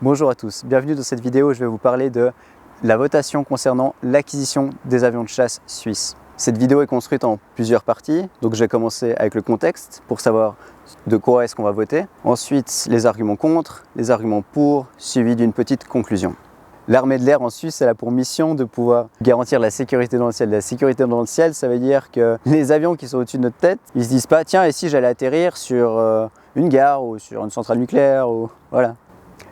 Bonjour à tous, bienvenue dans cette vidéo où je vais vous parler de la votation concernant l'acquisition des avions de chasse suisses. Cette vidéo est construite en plusieurs parties, donc je vais commencer avec le contexte pour savoir de quoi est-ce qu'on va voter. Ensuite, les arguments contre, les arguments pour, suivi d'une petite conclusion. L'armée de l'air en Suisse, elle a pour mission de pouvoir garantir la sécurité dans le ciel. La sécurité dans le ciel, ça veut dire que les avions qui sont au-dessus de notre tête, ils se disent pas « Tiens, et si j'allais atterrir sur une gare ou sur une centrale nucléaire ?» ou voilà.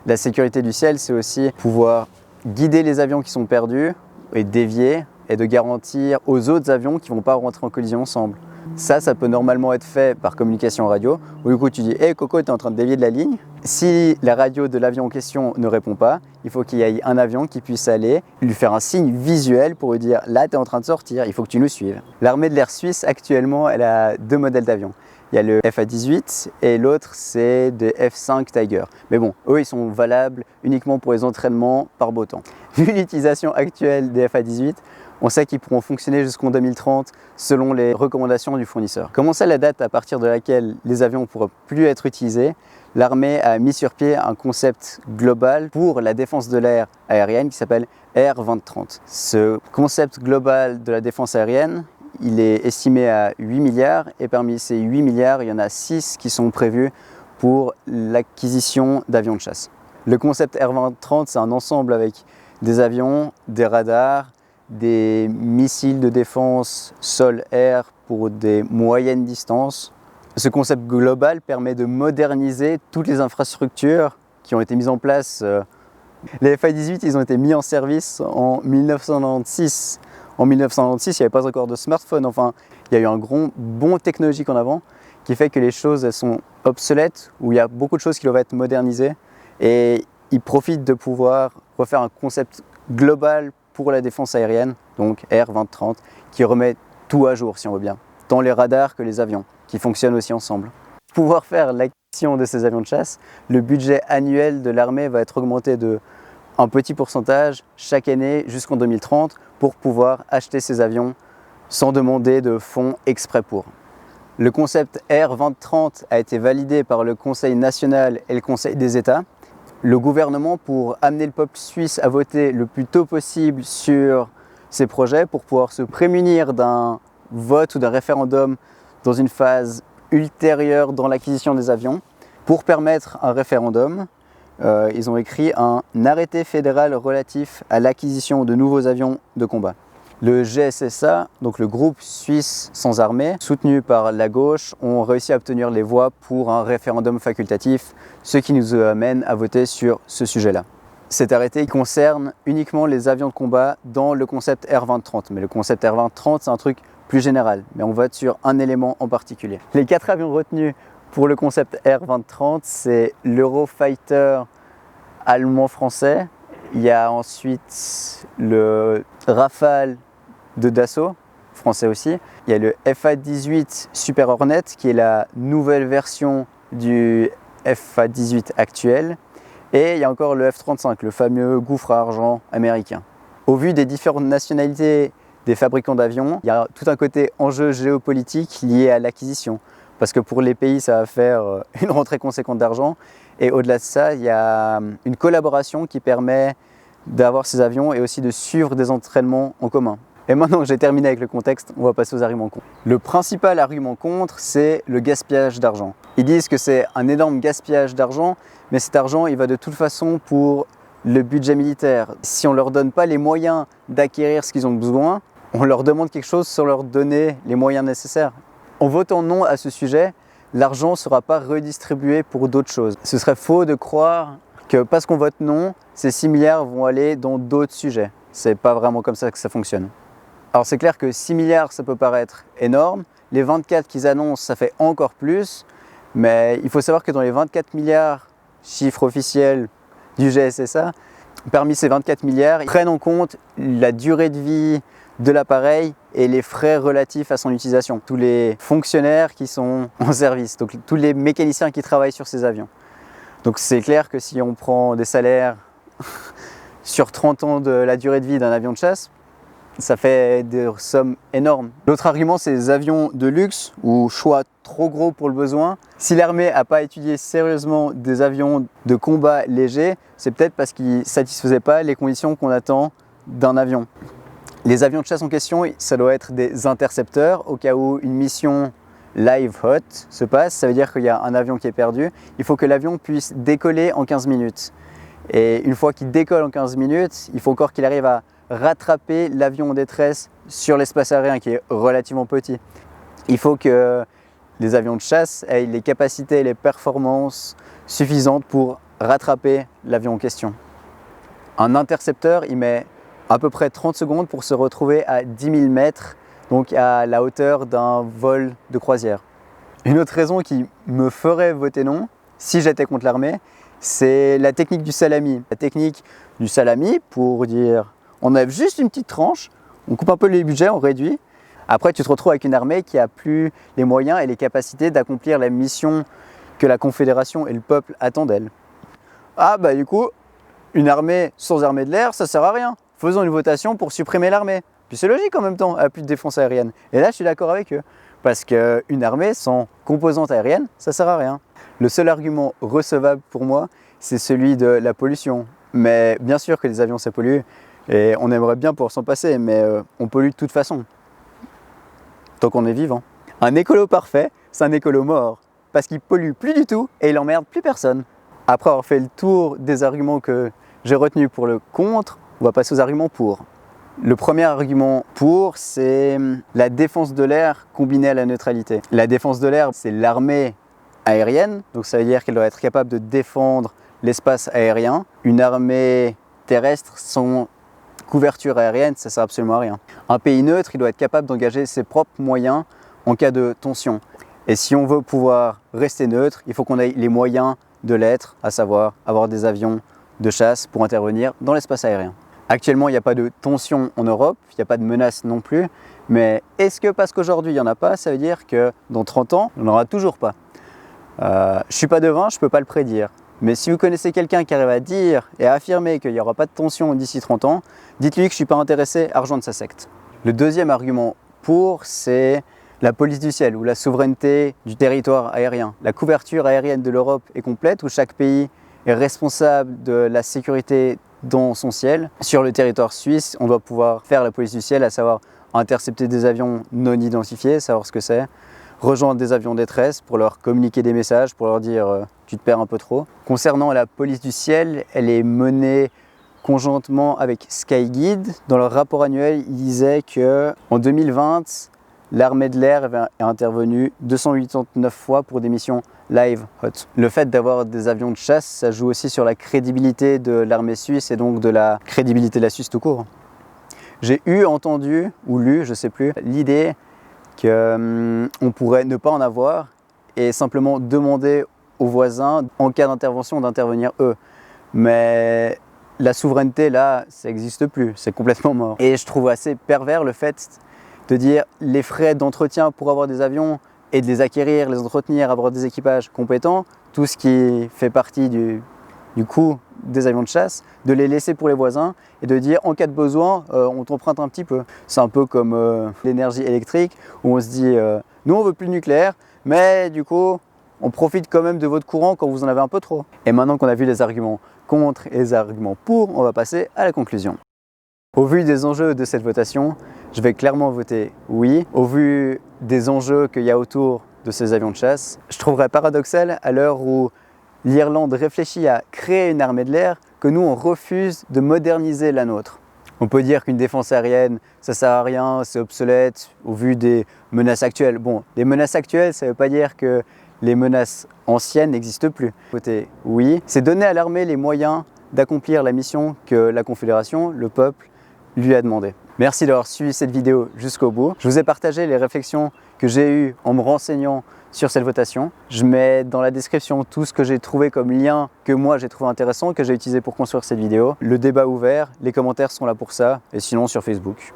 La sécurité du ciel, c'est aussi pouvoir guider les avions qui sont perdus et dévier et de garantir aux autres avions qui ne vont pas rentrer en collision ensemble. Ça peut normalement être fait par communication radio, où du coup tu dis « Hey Coco, tu es en train de dévier de la ligne ». Si la radio de l'avion en question ne répond pas, il faut qu'il y ait un avion qui puisse aller lui faire un signe visuel pour lui dire « Là, tu es en train de sortir, il faut que tu nous suives ». L'armée de l'air suisse, actuellement, elle a deux modèles d'avions. Il y a le FA-18 et l'autre c'est des F-5 Tiger. Mais bon, eux ils sont valables uniquement pour les entraînements par beau temps. Vu l'utilisation actuelle des FA-18, on sait qu'ils pourront fonctionner jusqu'en 2030 selon les recommandations du fournisseur. Comment c'est la date à partir de laquelle les avions ne pourront plus être utilisés? L'armée a mis sur pied un concept global pour la défense de l'air aérienne qui s'appelle Air 2030. Ce concept global de la défense aérienne, il est estimé à 8 milliards et parmi ces 8 milliards, il y en a 6 qui sont prévus pour l'acquisition d'avions de chasse. Le concept Air 2030, c'est un ensemble avec des avions, des radars, des missiles de défense sol-air pour des moyennes distances. Ce concept global permet de moderniser toutes les infrastructures qui ont été mises en place. Les FA-18, ils ont été mis en service en 1996. En 1996, il n'y avait pas encore de smartphone. Enfin, il y a eu un grand bond technologique en avant qui fait que les choses elles sont obsolètes, où il y a beaucoup de choses qui doivent être modernisées. Et ils profitent de pouvoir refaire un concept global pour la défense aérienne, donc Air 2030, qui remet tout à jour, si on veut bien, tant les radars que les avions, qui fonctionnent aussi ensemble. Pour pouvoir faire l'acquisition de ces avions de chasse, le budget annuel de l'armée va être augmenté de un petit pourcentage chaque année jusqu'en 2030 pour pouvoir acheter ces avions sans demander de fonds exprès pour. Le concept Air 2030 a été validé par le Conseil national et le Conseil des États. Le gouvernement, pour amener le peuple suisse à voter le plus tôt possible sur ces projets, pour pouvoir se prémunir d'un vote ou d'un référendum dans une phase ultérieure dans l'acquisition des avions, pour permettre un référendum, ils ont écrit un arrêté fédéral relatif à l'acquisition de nouveaux avions de combat. Le GSSA, donc le groupe suisse sans armée, soutenu par la gauche, ont réussi à obtenir les voix pour un référendum facultatif, ce qui nous amène à voter sur ce sujet-là. Cet arrêté concerne uniquement les avions de combat dans le concept Air 2030. Mais le concept Air 2030, c'est un truc plus général, mais on vote sur un élément en particulier. Les 4 avions retenus pour le concept Air 2030, c'est l'Eurofighter allemand-français. Il y a ensuite le Rafale de Dassault, français aussi. Il y a le FA-18 Super Hornet, qui est la nouvelle version du FA-18 actuel. Et il y a encore le F-35, le fameux gouffre à argent américain. Au vu des différentes nationalités des fabricants d'avions, il y a tout un côté enjeu géopolitique lié à l'acquisition. Parce que pour les pays, ça va faire une rentrée conséquente d'argent. Et au-delà de ça, il y a une collaboration qui permet d'avoir ces avions et aussi de suivre des entraînements en commun. Et maintenant que j'ai terminé avec le contexte, on va passer aux arguments contre. Le principal argument contre, c'est le gaspillage d'argent. Ils disent que c'est un énorme gaspillage d'argent, mais cet argent, il va de toute façon pour le budget militaire. Si on ne leur donne pas les moyens d'acquérir ce qu'ils ont besoin, on leur demande quelque chose sans leur donner les moyens nécessaires. En votant non à ce sujet, l'argent ne sera pas redistribué pour d'autres choses. Ce serait faux de croire que parce qu'on vote non, ces 6 milliards vont aller dans d'autres sujets. C'est pas vraiment comme ça que ça fonctionne. Alors c'est clair que 6 milliards, ça peut paraître énorme. Les 24 qu'ils annoncent, ça fait encore plus. Mais il faut savoir que dans les 24 milliards, chiffre officiel du GSSA, parmi ces 24 milliards, ils prennent en compte la durée de vie de l'appareil et les frais relatifs à son utilisation. Tous les fonctionnaires qui sont en service, donc tous les mécaniciens qui travaillent sur ces avions. Donc c'est clair que si on prend des salaires sur 30 ans de la durée de vie d'un avion de chasse, ça fait des sommes énormes. L'autre argument, c'est les avions de luxe ou choix trop gros pour le besoin. Si l'armée n'a pas étudié sérieusement des avions de combat légers, c'est peut-être parce qu'ils ne satisfaisaient pas les conditions qu'on attend d'un avion. Les avions de chasse en question, ça doit être des intercepteurs au cas où une mission live hot se passe. Ça veut dire qu'il y a un avion qui est perdu. Il faut que l'avion puisse décoller en 15 minutes. Et une fois qu'il décolle en 15 minutes, il faut encore qu'il arrive à rattraper l'avion en détresse sur l'espace aérien qui est relativement petit. Il faut que les avions de chasse aient les capacités et les performances suffisantes pour rattraper l'avion en question. Un intercepteur, il met à peu près 30 secondes pour se retrouver à 10 000 mètres, donc à la hauteur d'un vol de croisière. Une autre raison qui me ferait voter non, si j'étais contre l'armée, c'est la technique du salami. La technique du salami pour dire on enlève juste une petite tranche, on coupe un peu les budgets, on réduit. Après, tu te retrouves avec une armée qui n'a plus les moyens et les capacités d'accomplir la mission que la Confédération et le peuple attendent d'elle. Ah bah du coup, une armée sans armée de l'air, ça sert à rien. Faisons une votation pour supprimer l'armée. Puis c'est logique en même temps, elle n'a plus de défense aérienne. Et là, je suis d'accord avec eux. Parce qu'une armée sans composante aérienne, ça sert à rien. Le seul argument recevable pour moi, c'est celui de la pollution. Mais bien sûr que les avions, ça pollue. Et on aimerait bien pouvoir s'en passer, mais on pollue de toute façon. Tant qu'on est vivant. Un écolo parfait, c'est un écolo mort. Parce qu'il pollue plus du tout et il emmerde plus personne. Après avoir fait le tour des arguments que j'ai retenus pour le contre, on va passer aux arguments pour. Le premier argument pour, c'est la défense de l'air combinée à la neutralité. La défense de l'air, c'est l'armée aérienne, donc ça veut dire qu'elle doit être capable de défendre l'espace aérien. Une armée terrestre sans couverture aérienne, ça ne sert absolument à rien. Un pays neutre, il doit être capable d'engager ses propres moyens en cas de tension. Et si on veut pouvoir rester neutre, il faut qu'on ait les moyens de l'être, à savoir avoir des avions de chasse pour intervenir dans l'espace aérien. Actuellement, il n'y a pas de tension en Europe, il n'y a pas de menace non plus, mais est-ce que parce qu'aujourd'hui il n'y en a pas, ça veut dire que dans 30 ans, on n'en aura toujours pas? Je ne suis pas devin, je ne peux pas le prédire. Mais si vous connaissez quelqu'un qui arrive à dire et à affirmer qu'il n'y aura pas de tension d'ici 30 ans, dites-lui que je ne suis pas intéressé à rejoindre sa secte. Le deuxième argument pour, c'est la police du ciel ou la souveraineté du territoire aérien. La couverture aérienne de l'Europe est complète, où chaque pays est responsable de la sécurité dans son ciel. Sur le territoire suisse, on doit pouvoir faire la police du ciel, à savoir intercepter des avions non identifiés, savoir ce que c'est, rejoindre des avions de détresse pour leur communiquer des messages, pour leur dire tu te perds un peu trop. Concernant la police du ciel, elle est menée conjointement avec Skyguide. Dans leur rapport annuel, ils disaient qu'en 2020, l'armée de l'air est intervenue 289 fois pour des missions live hot. Le fait d'avoir des avions de chasse, ça joue aussi sur la crédibilité de l'armée suisse et donc de la crédibilité de la Suisse tout court. J'ai entendu ou lu, je ne sais plus, l'idée qu'on pourrait ne pas en avoir et simplement demander aux voisins, en cas d'intervention, d'intervenir eux. Mais la souveraineté, là, ça n'existe plus, c'est complètement mort. Et je trouve assez pervers le fait de dire les frais d'entretien pour avoir des avions et de les acquérir, les entretenir, avoir des équipages compétents, tout ce qui fait partie du coût des avions de chasse, de les laisser pour les voisins et de dire en cas de besoin, on t'emprunte un petit peu. C'est un peu comme l'énergie électrique où on se dit nous on veut plus de nucléaire, mais du coup on profite quand même de votre courant quand vous en avez un peu trop. Et maintenant qu'on a vu les arguments contre et les arguments pour, on va passer à la conclusion. Au vu des enjeux de cette votation, je vais clairement voter oui. Au vu des enjeux qu'il y a autour de ces avions de chasse, je trouverais paradoxal à l'heure où l'Irlande réfléchit à créer une armée de l'air que nous on refuse de moderniser la nôtre. On peut dire qu'une défense aérienne, ça sert à rien, c'est obsolète au vu des menaces actuelles. Bon, les menaces actuelles, ça ne veut pas dire que les menaces anciennes n'existent plus. Voter oui, c'est donner à l'armée les moyens d'accomplir la mission que la Confédération, le peuple, lui a demandé. Merci d'avoir suivi cette vidéo jusqu'au bout. Je vous ai partagé les réflexions que j'ai eues en me renseignant sur cette votation. Je mets dans la description tout ce que j'ai trouvé comme lien que moi j'ai trouvé intéressant, que j'ai utilisé pour construire cette vidéo. Le débat ouvert, les commentaires sont là pour ça, et sinon sur Facebook.